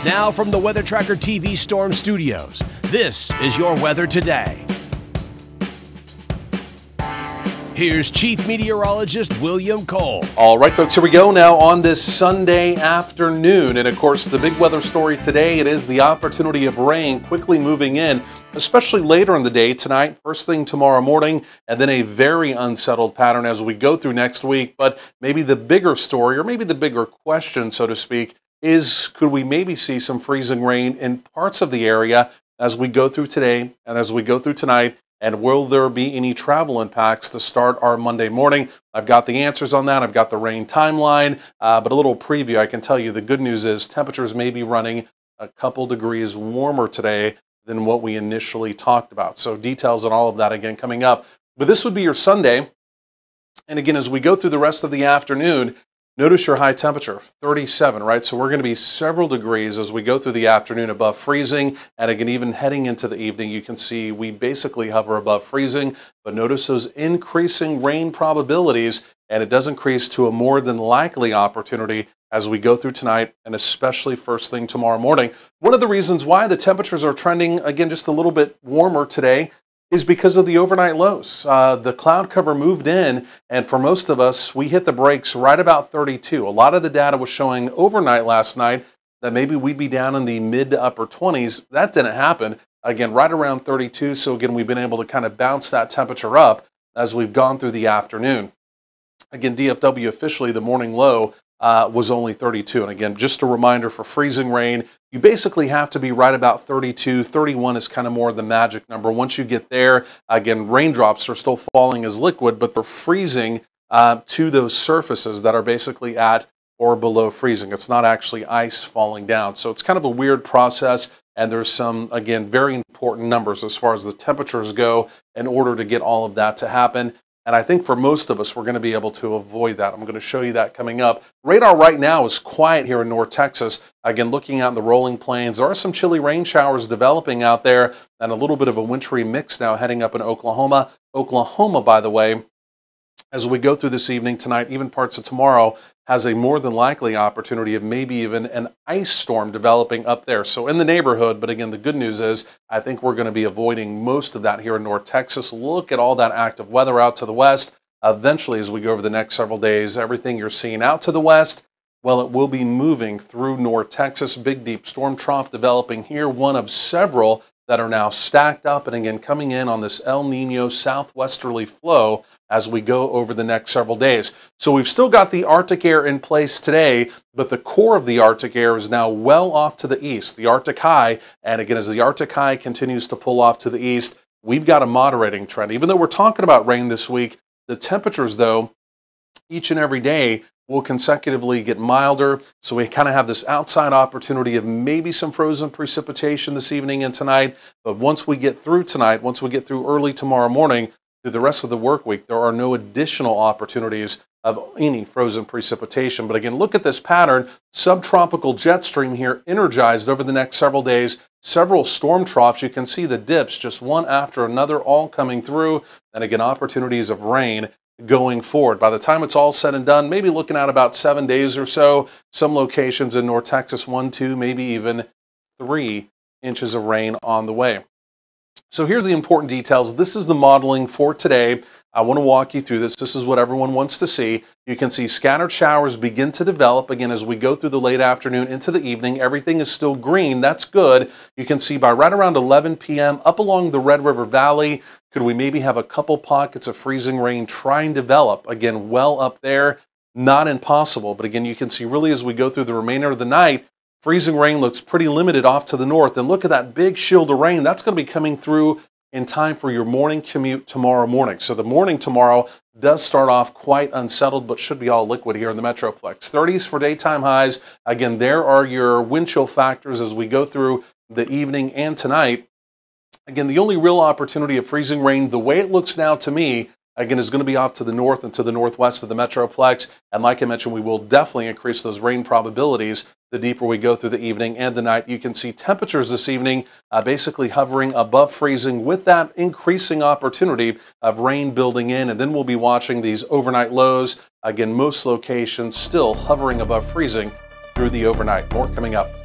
Now from the Weather Tracker TV Storm Studios, this is your weather today. Here's Chief Meteorologist William Cole. All right, folks, here we go now on this Sunday afternoon. And of course, the big weather story today, it is the opportunity of rain quickly moving in, especially later in the day tonight, first thing tomorrow morning, and then a very unsettled pattern as we go through next week. But maybe the bigger story, or maybe the bigger question, so to speak, is could we maybe see some freezing rain in parts of the area as we go through today and as we go through tonight? And will there be any travel impacts to start our Monday morning? I've got the answers on that. I've got the rain timeline, but a little preview. I can tell you the good news is temperatures may be running a couple degrees warmer today than what we initially talked about. So details on all of that again coming up. But this would be your Sunday. And again, as we go through the rest of the afternoon, notice your high temperature, 37, right? So we're going to be several degrees as we go through the afternoon above freezing. And again, even heading into the evening, you can see we basically hover above freezing. But notice those increasing rain probabilities, and it does increase to a more than likely opportunity as we go through tonight and especially first thing tomorrow morning. One of the reasons why the temperatures are trending, again, just a little bit warmer today is because of the overnight lows. The cloud cover moved in, and for most of us, we hit the brakes right about 32. A lot of the data was showing overnight last night that maybe we'd be down in the mid to upper 20s. That didn't happen. Again, right around 32. So again, we've been able to kind of bounce that temperature up as we've gone through the afternoon. Again, DFW officially, the morning low was only 32. And again, just a reminder for freezing rain, you basically have to be right about 32. 31 is kind of more the magic number. Once you get there, again, raindrops are still falling as liquid, but they're freezing to those surfaces that are basically at or below freezing. It's not actually ice falling down. So it's kind of a weird process. And there's some, again, very important numbers as far as the temperatures go in order to get all of that to happen. And I think for most of us, we're going to be able to avoid that. I'm going to show you that coming up. Radar right now is quiet here in North Texas. Again, looking out in the rolling plains, there are some chilly rain showers developing out there and a little bit of a wintry mix now heading up in Oklahoma. Oklahoma, by the way, as we go through this evening, tonight, even parts of tomorrow, has a more than likely opportunity of maybe even an ice storm developing up there. So in the neighborhood, but again, the good news is I think we're going to be avoiding most of that here in North Texas. Look at all that active weather out to the west. Eventually, as we go over the next several days, everything you're seeing out to the west, well, it will be moving through North Texas. Big, deep storm trough developing here, one of several that are now stacked up and again coming in on this El Nino southwesterly flow as we go over the next several days. So we've still got the Arctic air in place today, but the core of the Arctic air is now well off to the east, the Arctic high. And again, as the Arctic high continues to pull off to the east, we've got a moderating trend. Even though we're talking about rain this week, the temperatures, though, each and every day will consecutively get milder. So we kind of have this outside opportunity of maybe some frozen precipitation this evening and tonight. But once we get through tonight, once we get through early tomorrow morning, through the rest of the work week, there are no additional opportunities of any frozen precipitation. But again, look at this pattern. Subtropical jet stream here energized over the next several days. Several storm troughs. You can see the dips just one after another all coming through. And again, opportunities of rain going forward. By the time it's all said and done, maybe looking at about 7 days or so. Some locations in North Texas, 1, 2, maybe even 3 inches of rain on the way. So here's the important details. This is the modeling for today. I want to walk you through this. This is what everyone wants to see. You can see scattered showers begin to develop again as we go through the late afternoon into the evening. Everything is still green. That's good. You can see by right around 11 p.m. up along the Red River Valley, could we maybe have a couple pockets of freezing rain try and develop? Again, well up there, not impossible. But again, you can see really as we go through the remainder of the night, freezing rain looks pretty limited off to the north. And look at that big shield of rain. That's going to be coming through in time for your morning commute tomorrow morning. So the morning tomorrow does start off quite unsettled, but should be all liquid here in the Metroplex. 30s for daytime highs. Again, there are your wind chill factors as we go through the evening and tonight. Again, the only real opportunity of freezing rain, the way it looks now to me, again, is going to be off to the north and to the northwest of the Metroplex. And like I mentioned, we will definitely increase those rain probabilities the deeper we go through the evening and the night. You can see temperatures this evening basically hovering above freezing with that increasing opportunity of rain building in. And then we'll be watching these overnight lows. Again, most locations still hovering above freezing through the overnight. More coming up.